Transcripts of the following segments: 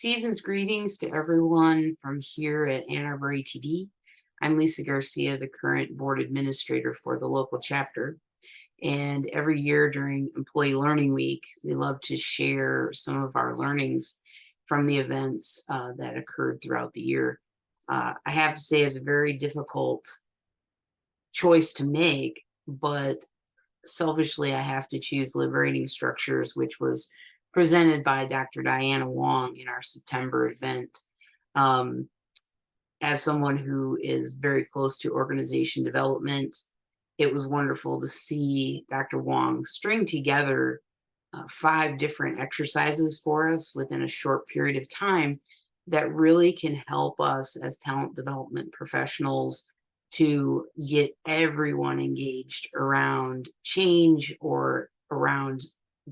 Season's greetings to everyone from here at Ann Arbor A2ATD. I'm Lisa Garcia, the current board administrator for the local chapter. And every year during Employee Learning Week, we love to share some of our learnings from the events that occurred throughout the year. I have to say it's a very difficult choice to make, but selfishly, I have to choose Liberating Structures, which was presented by Dr. Diana Wong in our September event. As someone who is very close to organization development, it was wonderful to see Dr. Wong string together 5 different exercises for us within a short period of time that really can help us as talent development professionals to get everyone engaged around change or around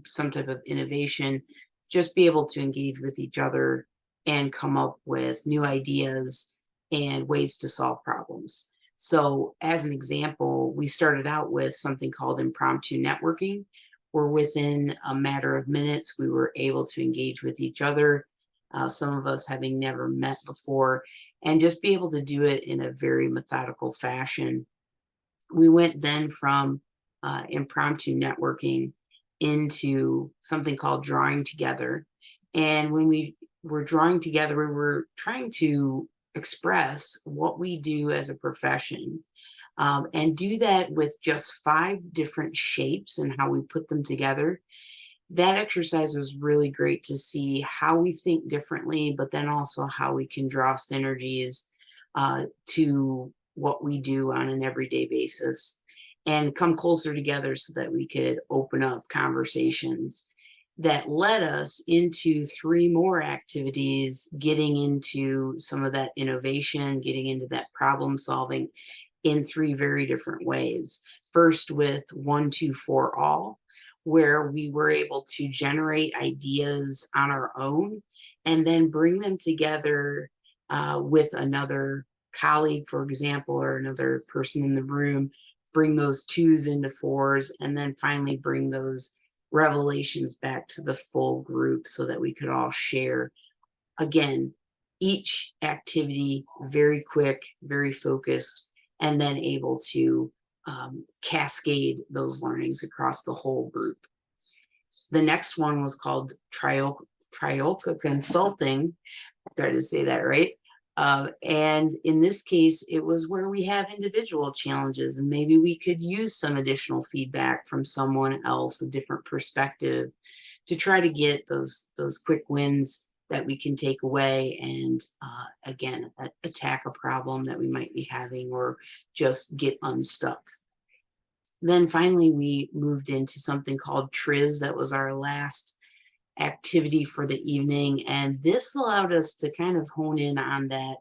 some type of innovation, just be able to engage with each other and come up with new ideas and ways to solve problems. So as an example, we started out with something called impromptu networking, where within a matter of minutes, we were able to engage with each other, some of us having never met before, and just be able to do it in a very methodical fashion. We went then from impromptu networking into something called drawing together. And when we were drawing together, we were trying to express what we do as a profession and do that with just 5 different shapes and how we put them together. That exercise was really great to see how we think differently, but then also how we can draw synergies to what we do on an everyday basis and come closer together so that we could open up conversations that led us into 3 more activities, getting into some of that innovation, getting into that problem solving in 3 very different ways. First with 1, 2, 4 all, where we were able to generate ideas on our own and then bring them together with another colleague, for example, or another person in the room, bring those 2s into 4s, and then finally bring those revelations back to the full group so that we could all share. Again, each activity very quick, very focused, and then able to cascade those learnings across the whole group. The next one was called Trioca Consulting. I tried to say that right. And in this case, it was where we have individual challenges and maybe we could use some additional feedback from someone else, a different perspective, to try to get those quick wins that we can take away and again, attack a problem that we might be having or just get unstuck. Then finally, we moved into something called Triz. That was our last activity for the evening. And this allowed us to kind of hone in on that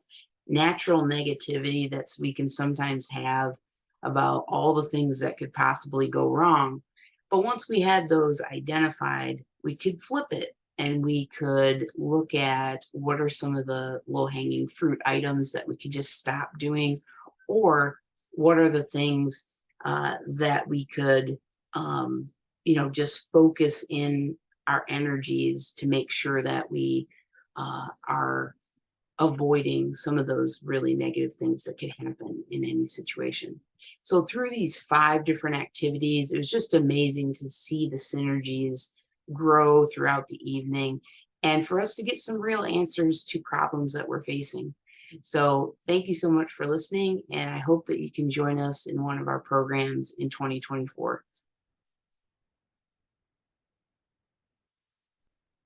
natural negativity that we can sometimes have about all the things that could possibly go wrong. But once we had those identified, we could flip it and we could look at what are some of the low-hanging fruit items that we could just stop doing, or what are the things that we could, just focus in our energies to make sure that we are avoiding some of those really negative things that could happen in any situation. So through these 5 different activities, it was just amazing to see the synergies grow throughout the evening and for us to get some real answers to problems that we're facing. So thank you so much for listening, and I hope that you can join us in one of our programs in 2024.